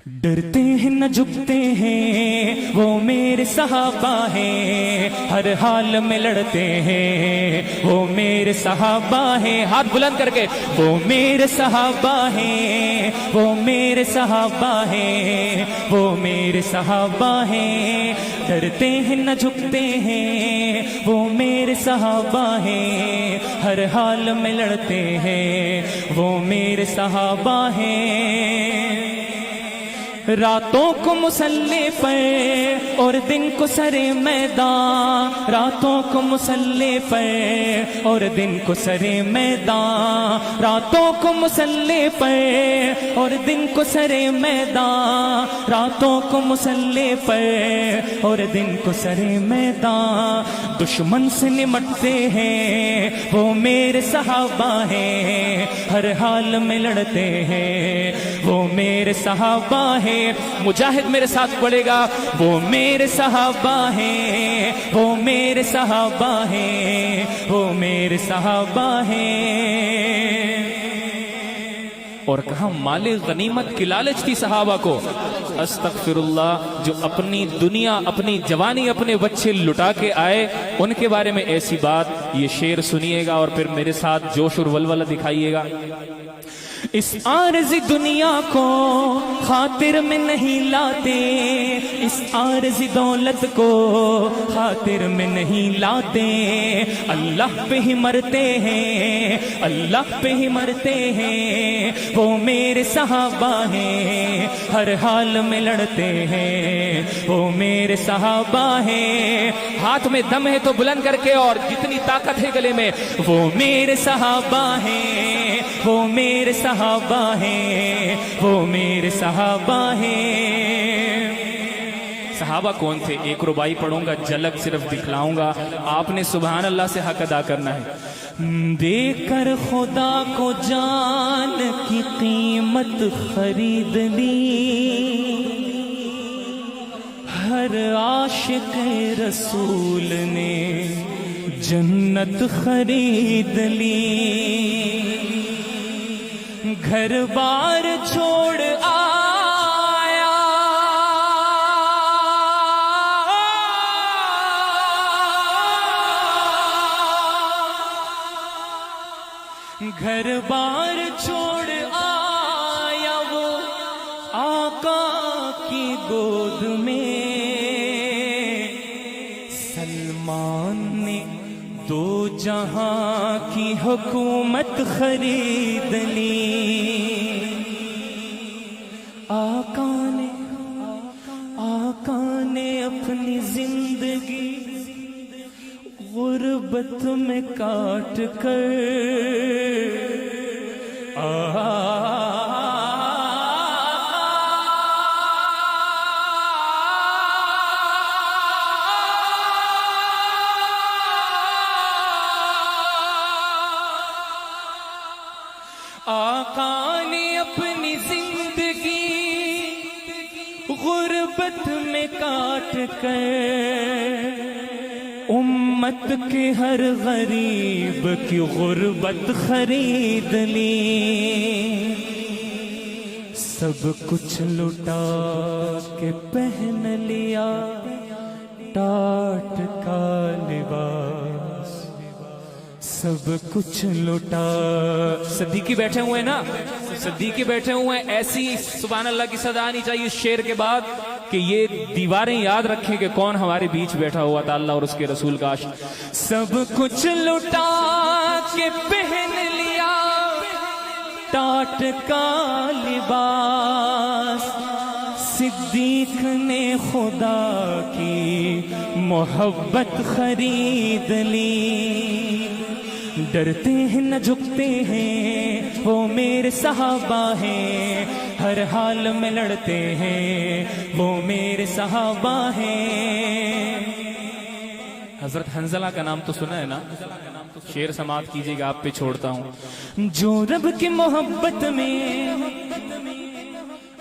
ڈرتے ہیں نہ جھکتے ہیں وہ میرے صحابہ ہیں، ہر حال میں لڑتے ہیں وہ میرے صحابہ ہیں، ہاتھ بلند کر کے وہ میرے صحابہ ہیں، وہ میرے صحابہ ہیں، وہ میرے صحابہ ہیں، ڈرتے ہیں نہ جھکتے ہیں وہ میرے صحابہ ہیں، ہر حال میں لڑتے ہیں وہ میرے صحابہ ہیں۔ راتوں کو مسلح پر اور دن کو سرے میدان، راتوں کو مسلح پر اور دن کو سرے میدان، راتوں کو مسلح پر اور دن کو سرے میدان، راتوں کو مسلح پر اور دن کو سرے میدان، دشمن سے نمٹتے ہیں وہ میرے صحابہ ہیں، ہر حال میں لڑتے ہیں وہ میرے صحابہ ہیں۔ مجاہد میرے ساتھ پڑھے گا، وہ میرے صحابہ ہیں، وہ میرے صحابہ ہیں، وہ میرے صحابہ ہیں۔ اور کہاں مال غنیمت کی لالچ تھی صحابہ کو، استغفر اللہ، جو اپنی دنیا، اپنی جوانی، اپنے بچے لٹا کے آئے، ان کے بارے میں ایسی بات۔ یہ شعر سنیے گا اور پھر میرے ساتھ جوش اور ولولہ دکھائیے گا۔ اس عارضی دنیا کو خاطر میں نہیں لاتے، اس عارضی دولت کو خاطر میں نہیں لاتے، اللہ پہ ہی مرتے ہیں، اللہ پہ ہی مرتے ہیں، وہ میرے صحابہ ہیں، ہر حال میں لڑتے ہیں وہ میرے صحابہ ہیں۔ ہاتھ میں دم ہے تو بلند کر کے، اور جتنی طاقت ہے گلے میں، وہ میرے صحابہ ہیں، وہ میرے صحابہ ہیں، وہ میرے صحابہ ہیں۔ صحابہ کون تھے؟ ایک ربائی پڑھوں گا، جھلک صرف دکھلاؤں گا، آپ نے سبحان اللہ سے حق ادا کرنا ہے۔ دے کر خدا کو جان کی قیمت خرید لی، ہر عاشق رسول نے جنت خرید لی، گھر بار چھوڑ آیا گھر بار چھوڑ آیا وہ آقا کی گود میں، سلمان نے دو جہاں کی حکومت خرید لی، آقا نے اپنی زندگی غربت میں کاٹ کر آقا نے اپنی زندگی غربت میں کاٹ کر امت کے ہر غریب کی غربت خرید لی، سب کچھ لٹا کے پہن لیا ٹاٹ کا لباس، سب کچھ لٹا۔ صدیقی بیٹھے ہوئے ہیں نا، صدیقی بیٹھے ہوئے ہیں، ایسی سبحان اللہ کی صدا آنی چاہیے اس شعر کے بعد کہ یہ دیواریں یاد رکھیں کہ کون ہمارے بیچ بیٹھا ہوا تھا، اللہ اور اس کے رسول کا عاشق۔ سب کچھ لٹا کے پہن لیا ٹاٹ کا لباس، صدیق نے خدا کی محبت خرید لی، ڈرتے ہیں نہ جھکتے ہیں وہ میرے صحابہ ہیں، ہر حال میں لڑتے ہیں وہ میرے صحابہ ہیں۔ حضرت حنظلہ کا نام تو سنا ہے نا، شعر سماعت کیجیے گا، آپ پہ چھوڑتا ہوں۔ جو رب کی محبت میں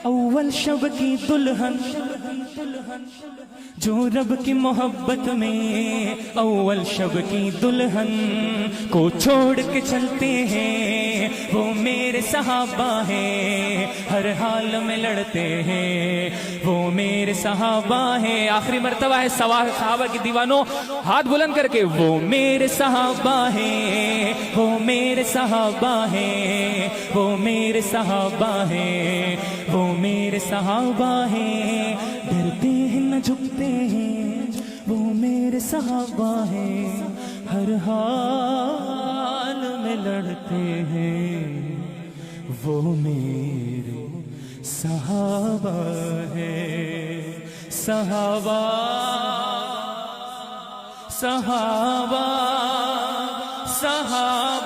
اول شب کی دلہن جو رب کی محبت میں اول شب کی دلہن کو چھوڑ کے چلتے ہیں وہ میرے صحابہ ہیں، ہر حال میں لڑتے ہیں وہ میرے صحابہ ہیں۔ آخری مرتبہ ہے صحابہ کی دیوانوں، ہاتھ بلند کر کے، وہ میرے صحابہ ہیں، وہ میرے صحابہ ہیں، وہ میرے صحابہ ہیں، وہ میرے صحابہ ہیں، ڈرتے ہیں نہ جھکتے ہیں وہ میرے صحابہ ہیں، ہر حال میں لڑتے ہیں وہ میرے صحابہ ہیں۔ صحابہ صحابہ صحابہ